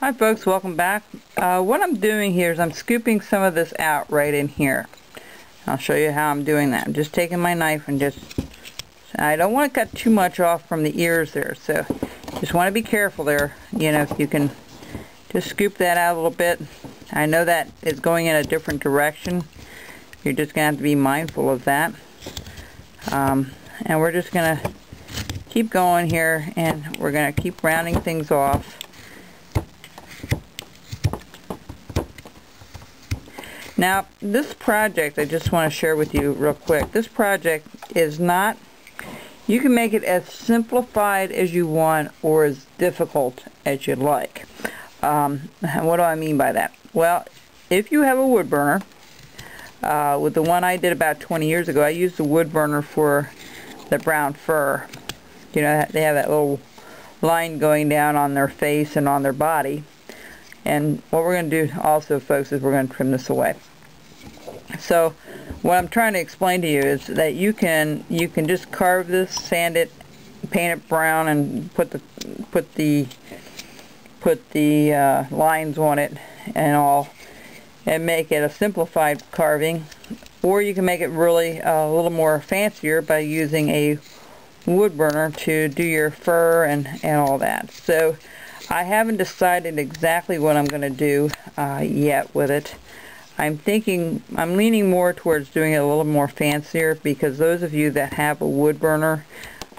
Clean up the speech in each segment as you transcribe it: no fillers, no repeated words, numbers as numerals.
Hi folks, welcome back. What I'm doing here is I'm scooping some of this out right in here. I'll show you how I'm doing that. I'm just taking my knife and I don't want to cut too much off from the ears there, so just want to be careful there. You know, if you can just scoop that out a little bit. I know that is going in a different direction. You're just going to have to be mindful of that. And we're just going to keep going here, and we're going to keep rounding things off. Now, this project, I just want to share with you real quick. This project is not, you can make it as simplified as you want or as difficult as you'd like. And what do I mean by that? Well, if you have a wood burner, with the one I did about 20 years ago, I used the wood burner for the brown fur. You know, they have that little line going down on their face and on their body. And what we're going to do also, folks, is we're going to trim this away. So what I'm trying to explain to you is that you can just carve this, sand it, paint it brown, and put the lines on it and all, and make it a simplified carving. Or you can make it really a little more fancier by using a wood burner to do your fur and all that. So I haven't decided exactly what I'm going to do yet with it. I'm leaning more towards doing it a little more fancier, because those of you that have a wood burner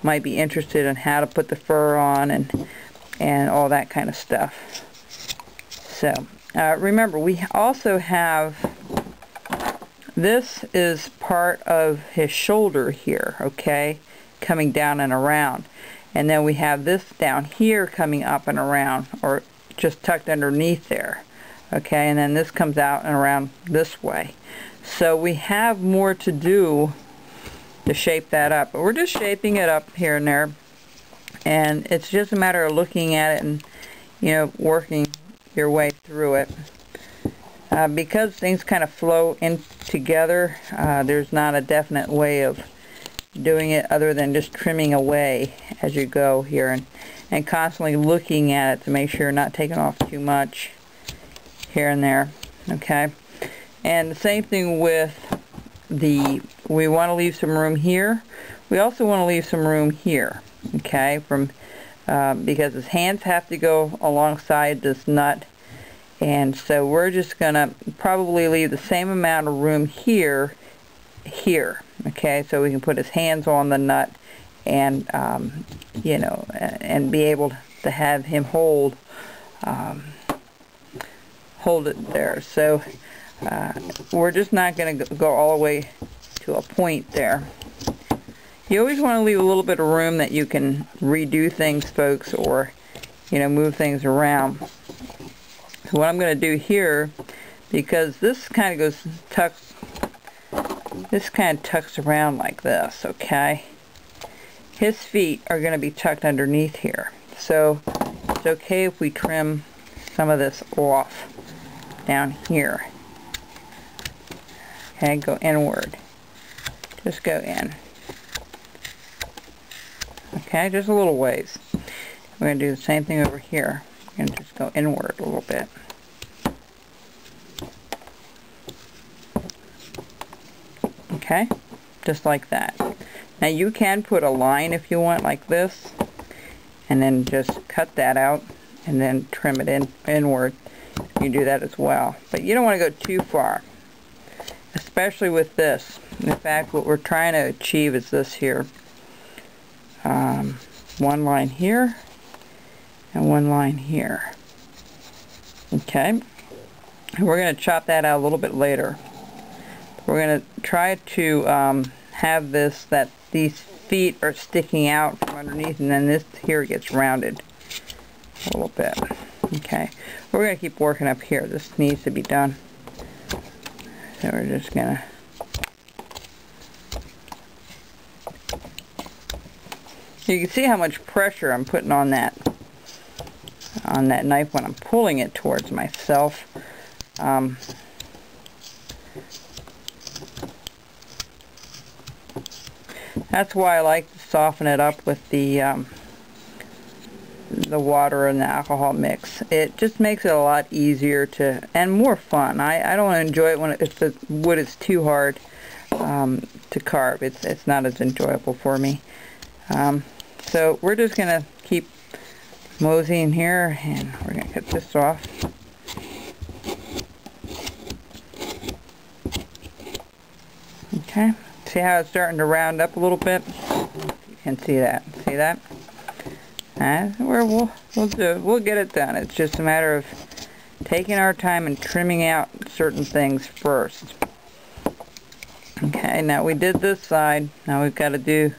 might be interested in how to put the fur on and all that kind of stuff. So remember, we also have, this is part of his shoulder here, okay, coming down and around. And then we have this down here coming up and around, or just tucked underneath there. Okay, and then this comes out and around this way. So we have more to do to shape that up. But we're just shaping it up here and there. And it's just a matter of looking at it and, you know, working your way through it. Because things kind of flow in together, there's not a definite way of doing it other than just trimming away as you go here, and constantly looking at it to make sure you're not taking off too much here and there. Okay, and the same thing with we want to leave some room here. We also want to leave some room here, okay, because his hands have to go alongside this nut, and so we're just gonna probably leave the same amount of room here, okay, so we can put his hands on the nut and you know, and be able to have him hold it there. So we're just not going to go all the way to a point there. You always want to leave a little bit of room that you can redo things, folks, or, you know, move things around. So what I'm going to do here, because this kind of tucks around like this, okay? His feet are going to be tucked underneath here. So it's okay if we trim some of this off down here. Okay, go inward. Just go in. Okay, just a little ways. We're going to do the same thing over here. We're going to just go inward a little bit. Okay, just like that. Now you can put a line if you want, like this, and then just cut that out and then trim it inward. You can do that as well, but you don't want to go too far, especially with this. In fact, what we're trying to achieve is this here. One line here and one line here. Okay, and we're going to chop that out a little bit later. We're going to try to have this, that these feet are sticking out from underneath, and then this here gets rounded a little bit. Okay, we're going to keep working up here. This needs to be done. So we're just going to you can see how much pressure I'm putting on that knife when I'm pulling it towards myself. That's why I like to soften it up with the the water and the alcohol mix. It just makes it a lot easier to, and more fun. I don't enjoy it when if the wood is too hard to carve. It's not as enjoyable for me. So we're just going to keep moseying here, and we're going to cut this off. Okay, see how it's starting to round up a little bit? You can see that. See that? We'll get it done. It's just a matter of taking our time and trimming out certain things first. Okay, now we did this side. Now we've got to do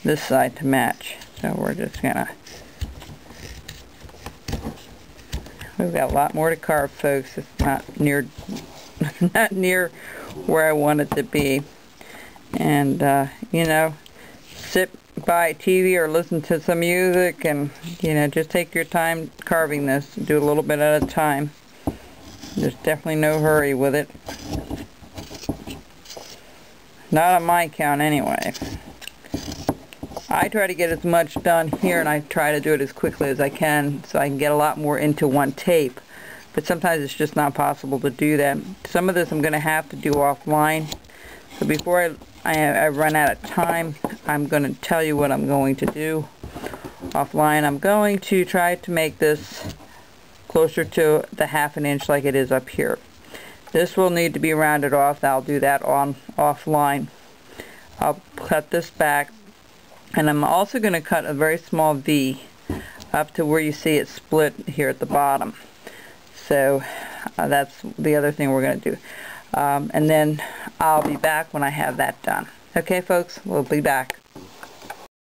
this side to match. So we're just gonna. We've got a lot more to carve, folks. It's not near where I want it to be. And you know, sit by TV or listen to some music, and you know, just take your time carving this. Do a little bit at a time. There's definitely no hurry with it. Not on my count anyway. I try to get as much done here, and I try to do it as quickly as I can so I can get a lot more into one tape. But sometimes it's just not possible to do that. Some of this I'm going to have to do offline. So before I run out of time, I'm going to tell you what I'm going to do offline. I'm going to try to make this closer to the 1/2 inch like it is up here. This will need to be rounded off. I'll do that offline. I'll cut this back, and I'm also going to cut a very small V up to where you see it split here at the bottom. So that's the other thing we're going to do. And then I'll be back when I have that done. Okay, folks, we'll be back.